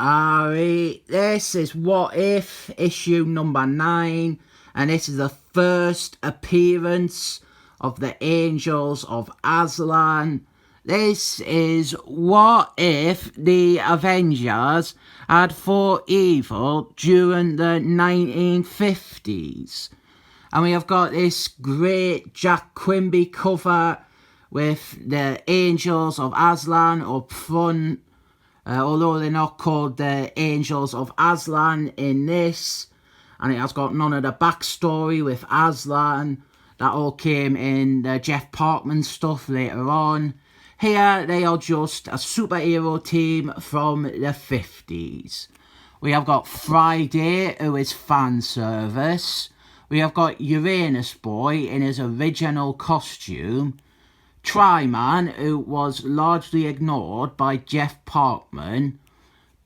Alright, this is What If, issue number 9, and this is the first appearance of the Angels of Aslan. This is what if the Avengers had fought evil during the 1950s. And we have got this great Jack Quimby cover with the Angels of Aslan up front. Although they're not called the Angels of Aslan in this, and it has got none of the backstory with Aslan. That all came in the Jeff Parkman stuff later on. Here they are just a superhero team from the 50s. We have got Friday, who is fan service. We have got Uranus Boy in his original costume. Tryman, who was largely ignored by Jeff Parkman,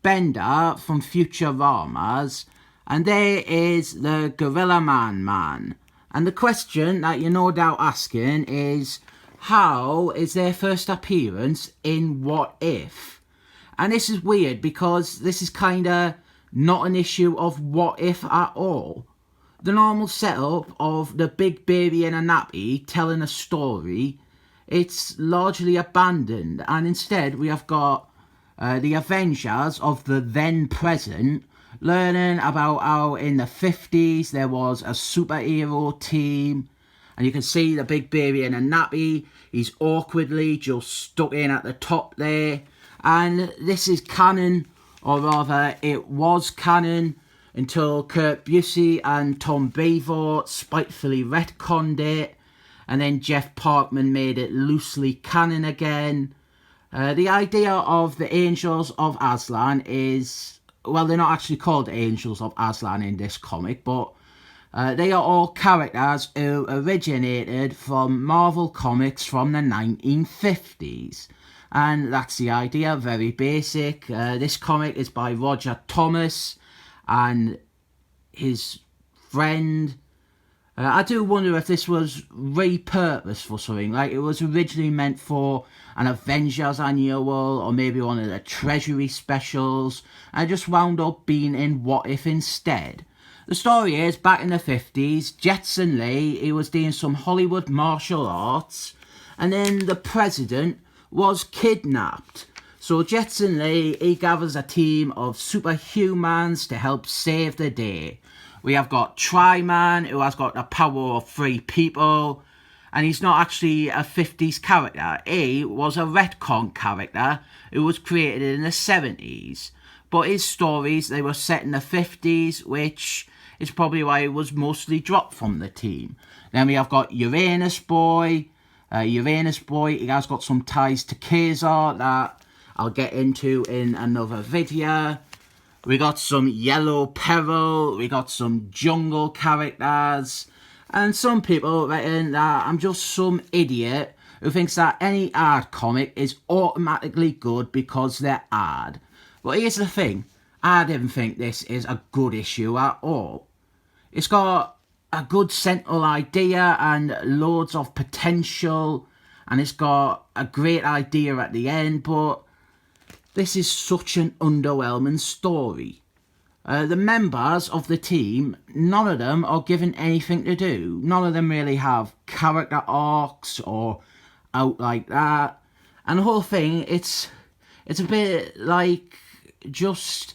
Bender from Futuramas, and there is the Gorilla Man. And the question that you're no doubt asking is, how is their first appearance in What If? And this is weird because this is kind of not an issue of What If at all. The normal setup of the big baby in a nappy telling a story, it's largely abandoned, and instead we have got the Avengers of the then present learning about how in the 50s there was a superhero team, and you can see the big baby in a nappy. He's awkwardly just stuck in at the top there, and this is canon, or rather it was canon until Kurt Busey and Tom Beaver spitefully retconned it. And then Jeff Parkman made it loosely canon again. The idea of the Angels of Aslan is, well, they're not actually called Angels of Aslan in this comic, but they are all characters who originated from Marvel Comics from the 1950s. And that's the idea, very basic. This comic is by Roger Thomas and his friend. I do wonder if this was repurposed for something, like it was originally meant for an Avengers annual or maybe one of the Treasury specials, and it just wound up being in What If instead. The story is, back in the 50s, Jetson Lee, he was doing some Hollywood martial arts, and then the president was kidnapped. So Jetson Lee, he gathers a team of superhumans to help save the day. We have got Tryman, who has got the power of free people, and he's not actually a 50s character. He was a retcon character who was created in the 70s. But his stories, they were set in the 50s, which is probably why he was mostly dropped from the team. Then we have got Uranus Boy. Uranus Boy, he has got some ties to Kazar that I'll get into in another video. We got some Yellow Peril, we got some jungle characters, and some people reckon that I'm just some idiot who thinks that any ad comic is automatically good because they're ad. But here's the thing, I didn't think this is a good issue at all. It's got a good central idea and loads of potential, and it's got a great idea at the end, but this is such an underwhelming story. The members of the team, none of them are given anything to do. None of them really have character arcs or out like that. And the whole thing, it's a bit like just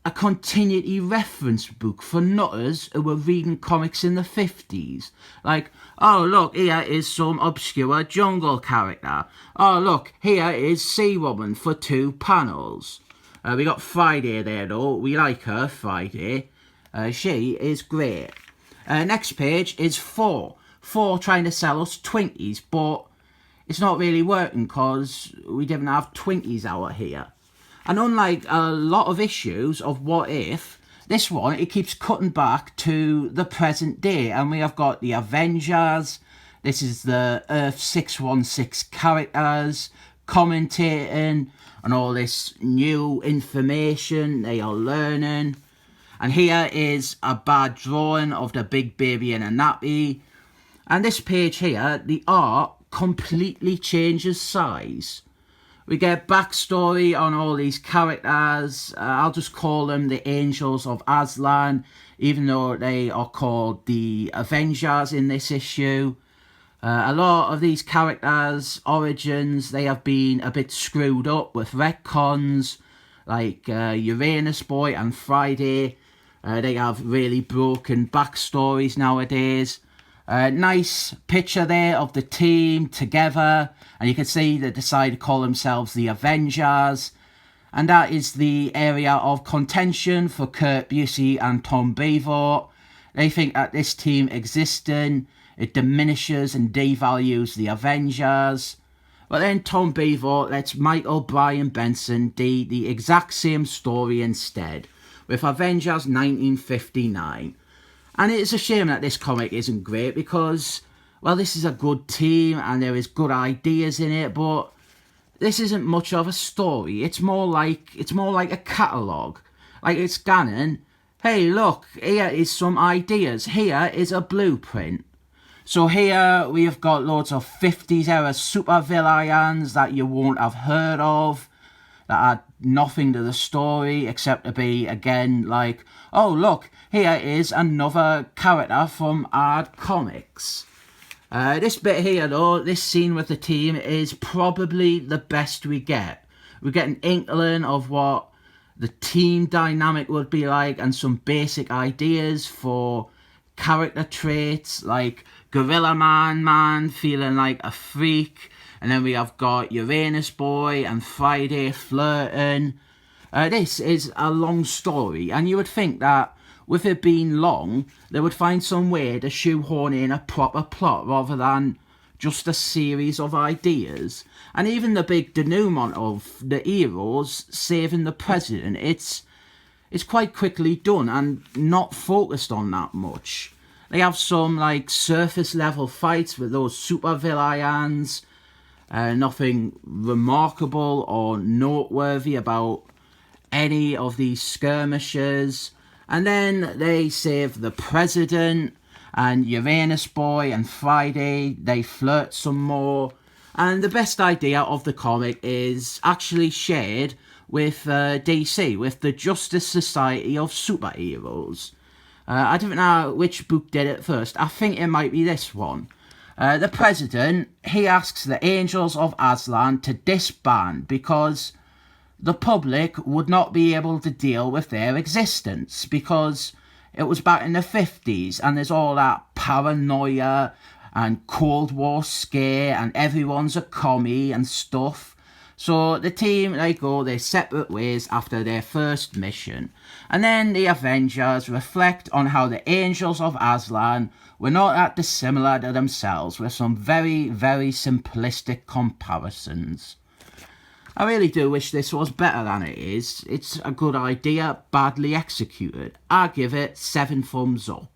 a continuity reference book for nutters who were reading comics in the 50s. Like, oh look, here is some obscure jungle character. Oh look, here is Sea Woman for 2 panels. We got Friday there though, we like her, Friday. She is great. Next page is 4 trying to sell us Twinkies, but it's not really working because we didn't have Twinkies out here. And unlike a lot of issues of What If, this one, it keeps cutting back to the present day. And we have got the Avengers. This is the Earth 616 characters commentating on all this new information they are learning. And here is a bad drawing of the big baby in a nappy. And this page here, the art completely changes size. We get backstory on all these characters. I'll just call them the Angels of Aslan, even though they are called the Avengers in this issue. A lot of these characters' origins, they have been a bit screwed up with retcons, like Uranus Boy and Friday. They have really broken backstories nowadays. Nice picture there of the team together, and you can see they decided to call themselves the Avengers. And that is the area of contention for Kurt Busey and Tom Brevoort. They think that this team existing, it diminishes and devalues the Avengers. But then Tom Brevoort lets Michael Brian Benson do the exact same story instead, with Avengers 1959. And it's a shame that this comic isn't great because, well, this is a good team and there is good ideas in it, but this isn't much of a story. It's more like a catalogue. Like it's scanning, hey look, here is some ideas, here is a blueprint. So here we have got loads of 50s era supervillains that you won't have heard of, that add nothing to the story except to be, again, like, oh look, here is another character from Art Comics. This bit here though, this scene with the team is probably the best we get. We get an inkling of what the team dynamic would be like and some basic ideas for character traits, like Gorilla Man feeling like a freak, and then we have got Uranus Boy and Friday flirting. This is a long story, and you would think that with it being long, they would find some way to shoehorn in a proper plot rather than just a series of ideas. And even the big denouement of the heroes saving the president, it's quite quickly done and not focused on that much. They have some like surface level fights with those super villains. Nothing remarkable or noteworthy about any of these skirmishes. And then they save the president, and Uranus Boy and Friday, they flirt some more. And the best idea of the comic is actually shared with DC, with the Justice Society of Superheroes. I don't know which book did it first. I think it might be this one. The president, he asks the Angels of Aslan to disband because the public would not be able to deal with their existence, because it was back in the 50s and there's all that paranoia and Cold War scare and everyone's a commie and stuff. So the team, they go their separate ways after their first mission. And then the Avengers reflect on how the Angels of Aslan were not that dissimilar to themselves, with some very, very simplistic comparisons. I really do wish this was better than it is. It's a good idea, badly executed. I give it 7 thumbs up.